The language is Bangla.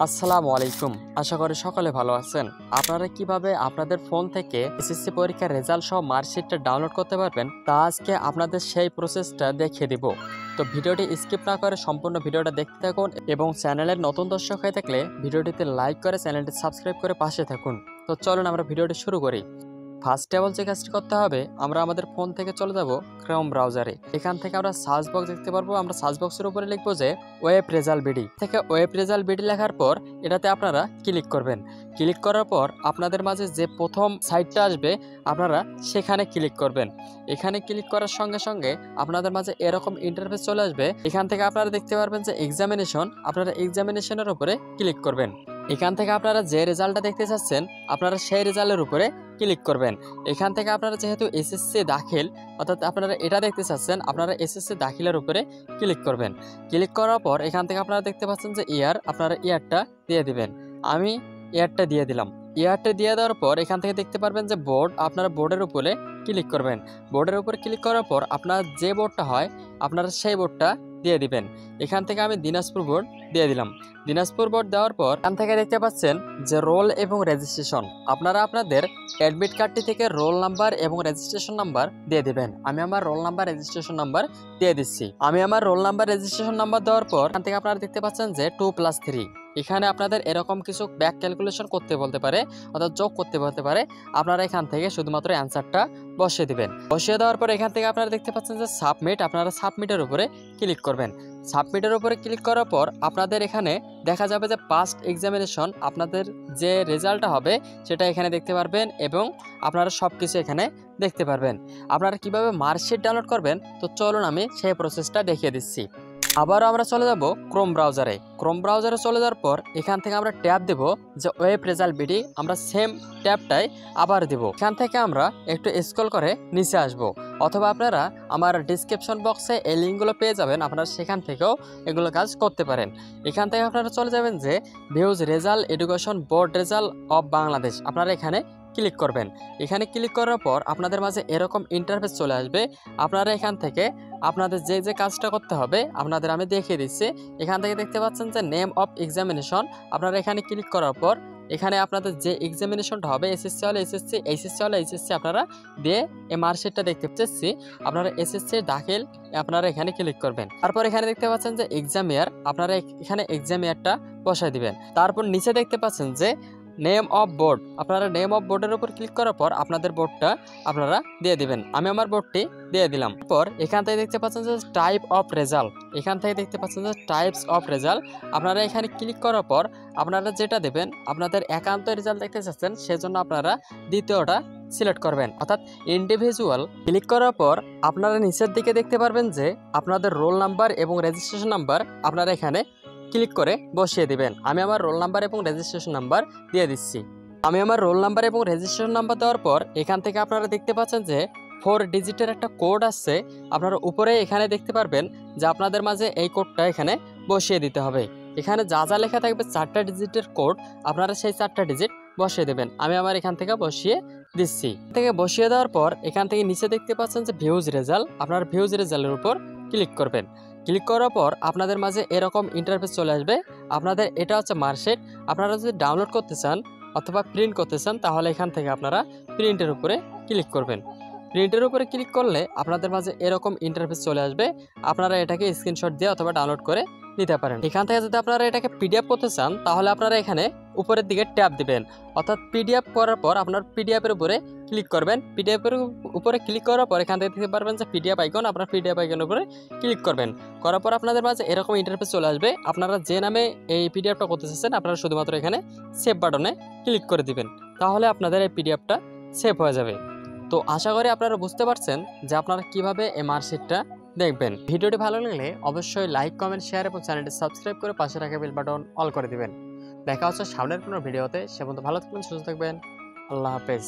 আসসালামু আলাইকুম। আশা করি সকলে ভালো আছেন। আপনারা কিভাবে আপনাদের ফোন থেকে এসএসসি পরীক্ষার রেজাল্ট সহ মার্কশিটটা ডাউনলোড করতে পারবেন তা আজকে আপনাদের সেই প্রসেসটা দেখিয়ে দিব। তো ভিডিওটি স্কিপ না করে সম্পূর্ণ ভিডিওটা দেখতে থাকুন এবং চ্যানেলের নতুন দর্শক হয়ে থাকলে ভিডিওটিতে লাইক করে চ্যানেলটি সাবস্ক্রাইব করে পাশে থাকুন। তো চলুন আমরা ভিডিওটি শুরু করি। ফার্স্ট অফ অল যে কাজটি করতে হবে, আমরা আমাদের ফোন থেকে চলে যাব ক্রোম ব্রাউজারে। এখান থেকে আমরা সার্চ বক্স দেখতে পারবো। আমরা সার্চ বক্সের উপরে লিখবো যে ওয়েব রেজাল্ট বিডি। থেকে ওয়েব রেজাল্ট বিডি লেখার পর এটাতে আপনারা ক্লিক করবেন। ক্লিক করার পর আপনাদের মাঝে যে প্রথম সাইটটা আসবে আপনারা সেখানে ক্লিক করবেন। এখানে ক্লিক করার সঙ্গে সঙ্গে আপনাদের মাঝে এরকম ইন্টারফেস চলে আসবে। এখান থেকে আপনারা দেখতে পারবেন যে এক্সামিনেশন, আপনারা এক্সামিনেশনের উপরে ক্লিক করবেন। এখান থেকে আপনারা যে রেজাল্টটা দেখতে চাচ্ছেন আপনারা সেই রেজাল্টের উপরে ক্লিক করবেন। এখান থেকে আপনারা যেহেতু এসএসসি দাখিল, অর্থাৎ আপনারা এটা দেখতে চাচ্ছেন, আপনারা এসএসসি দাখিলের উপরে ক্লিক করবেন। ক্লিক করার পর এখান থেকে আপনারা দেখতে পাচ্ছেন যে ইয়ার, আপনারা ইয়ারটা দিয়ে দিবেন। আমি ইয়ারটা দিয়ে দিলাম। ইয়ারটা দিয়ে দেওয়ার পর এখান থেকে দেখতে পারবেন যে বোর্ড, আপনারা বোর্ডের উপরে ক্লিক করবেন। বোর্ডের উপরে ক্লিক করার পর আপনার যে বোর্ডটা হয় আপনারা সেই বোর্ডটা দিয়ে দিবেন। এখান থেকে আমি দিনাজপুর বোর্ড দিয়ে দিলাম। দিনাজপুর বোর্ড দেওয়ার পর এখান থেকে দেখতে পাচ্ছেন যে রোল এবং রেজিস্ট্রেশন, আপনারা আপনাদের অ্যাডমিট কার্ডটি থেকে রোল নাম্বার এবং রেজিস্ট্রেশন নাম্বার দিয়ে দিবেন। আমি আমার রোল নাম্বার রেজিস্ট্রেশন নাম্বার দিয়ে দিচ্ছি। আমি আমার রোল নাম্বার রেজিস্ট্রেশন নাম্বার দেওয়ার পর এখান থেকে আপনারা দেখতে পাচ্ছেন যে 2+3, এখানে আপনাদের এরকম কিছু ব্যাক ক্যালকুলেশন করতে বলতে পারে, অর্থাৎ যোগ করতে বলতে পারে। আপনারা এখান থেকে শুধুমাত্র অ্যান্সারটা বসিয়ে দিবেন। বসিয়ে দেওয়ার পর এখান থেকে আপনারা দেখতে পাচ্ছেন যে সাবমিট, আপনারা সাবমিটের উপরে ক্লিক করবেন। সাবমিটের উপরে ক্লিক করার পর আপনাদের এখানে দেখা যাবে যে পাস্ট এক্সামিনেশন, আপনাদের যে রেজাল্টটা হবে সেটা এখানে দেখতে পারবেন এবং আপনারা সব কিছু এখানে দেখতে পারবেন। আপনারা কিভাবে মার্কশিট ডাউনলোড করবেন তো চলুন আমি সেই প্রসেসটা দেখিয়ে দিচ্ছি। আবারও আমরা চলে যাব ক্রোম ব্রাউজারে। ক্রোম ব্রাউজারে চলে যাওয়ার পর এখান থেকে আমরা ট্যাব দেব যে ওয়েব রেজাল্ট বিডি, আমরা সেম ট্যাবটাই আবার দেব। এখান থেকে আমরা একটু স্ক্রল করে নিচে আসব, অথবা আপনারা আমার ডিসক্রিপশন বক্সে এই লিঙ্কগুলো পেয়ে যাবেন, আপনারা সেখান থেকেও এগুলো কাজ করতে পারেন। এখান থেকে আপনারা চলে যাবেন যে views result education board result of Bangladesh, আপনারা এখানে ক্লিক করবেন। এখানে ক্লিক করার পর আপনাদের মাঝে এরকম ইন্টারফেস চলে আসবে। আপনারা এখান থেকে আপনাদের যে যে কাজটা করতে হবে আপনাদের আমি দেখিয়ে দিচ্ছি। এখান থেকে দেখতে পাচ্ছেন যে নেম অফ এক্সামিনেশন, আপনারা এখানে ক্লিক করার পর এখানে আপনাদের যে এক্সামিনেশনটা হবে, এসএসসি হলে এসএসসি, এইচএসসি হলে এইচএসসি, আপনারা দিয়ে এই মার্কশিটটা দেখতে পাচ্ছি। আপনারা এসএসসি দাখিল আপনারা এখানে ক্লিক করবেন। তারপর এখানে দেখতে পাচ্ছেন যে এক্সাম ইয়ার, আপনারা এখানে এক্সাম ইয়ারটা বসায় দিবেন। তারপর নিচে দেখতে পাচ্ছেন যে নেম অফ বোর্ড, আপনারা নেম অফ বোর্ডের উপর ক্লিক করার পর আপনাদের বোর্ডটা আপনারা দিয়ে দিবেন। আমি আমার বোর্ডটি দিয়ে দিলাম। পর এখান থেকে দেখতে পাচ্ছেন যে টাইপ অফ রেজাল্ট, এখান থেকে দেখতে পাচ্ছেন যে টাইপস অফ রেজাল্ট, আপনারা এখানে ক্লিক করার পর আপনারা যেটা দেবেন, আপনাদের একান্ত রেজাল্ট দেখতে চাচ্ছেন সেজন্য আপনারা দ্বিতীয়টা সিলেক্ট করবেন, অর্থাৎ ইন্ডিভিজুয়াল। ক্লিক করার পর আপনারা নিচের দিকে দেখতে পারবেন যে আপনাদের রোল নাম্বার এবং রেজিস্ট্রেশন নাম্বার আপনারা এখানে ক্লিক করে বসিয়ে দিবেন। আমি আমার রোল নাম্বার এবং রেজিস্ট্রেশন নাম্বার দিয়ে দিচ্ছি। আমি আমার রোল নাম্বার এবং রেজিস্ট্রেশন নাম্বার দেওয়ার পর এখান থেকে আপনারা দেখতে পাচ্ছেন যে 4 ডিজিটের একটা কোড আসছে। আপনারা উপরে এখানে দেখতে পারবেন যে আপনাদের মাঝে এই কোডটা এখানে বসিয়ে দিতে হবে। এখানে যা যা লেখা থাকবে 4টা ডিজিটের কোড, আপনারা সেই 4টা ডিজিট বসিয়ে দেবেন। আমি আমার এখান থেকে বসিয়ে দিচ্ছি। থেকে বসিয়ে দেওয়ার পর এখান থেকে নিচে দেখতে পাচ্ছেন যে ভিউজ রেজাল্ট, আপনারা ভিউজ রেজাল্টের উপর ক্লিক করবেন। ক্লিক করার পর আপনাদের মাঝে এরকম ইন্টারফেস চলে আসবে। আপনাদের এটা হচ্ছে মার্কশিট, আপনারা যদি ডাউনলোড করতে চান অথবা প্রিন্ট করতে চান তাহলে এখান থেকে আপনারা প্রিন্টের উপরে ক্লিক করবেন। প্রিন্টের উপরে ক্লিক করলে আপনাদের মাঝে এরকম ইন্টারফেস চলে আসবে। আপনারা এটাকে স্ক্রিনশট দিয়ে অথবা ডাউনলোড করে নিতে পারেন। এখান থেকে যদি আপনারা এটাকে পিডিএফ করতে চান তাহলে আপনারা এখানে উপরের দিকে ট্যাব দিবেন, অর্থাৎ পিডিএফ করার পর আপনার পিডিএফের উপরে ক্লিক করবেন। পিডিএফের উপরে ক্লিক করার পর এখান থেকে দেখতে পারবেন যে পিডিএফ আইকন, আপনার পিডিএফ আইকনের উপরে ক্লিক করবেন। করার পর আপনাদের মাঝে এরকম ইন্টারফেস চলে আসবে। আপনারা যে নামে এই পিডিএফটা করতে চাচ্ছেন আপনারা শুধুমাত্র এখানে সেভ বাটনে ক্লিক করে দিবেন, তাহলে আপনাদের এই পিডিএফটা সেভ হয়ে যাবে। তো আশা করি আপনারা বুঝতে পারছেন যে আপনারা কিভাবে এই মার্কশিটটা দেখবেন। ভিডিওটি ভালো লাগলে অবশ্যই লাইক, কমেন্ট, শেয়ার এবং চ্যানেলটি সাবস্ক্রাইব করে পাশে রাখা বেল বাটন অল করে দিবেন। দেখা হচ্ছে সামনের কোনো ভিডিওতে। সে পর্যন্ত ভালো থাকবেন, সুস্থ থাকবেন। আল্লাহ হাফেজ।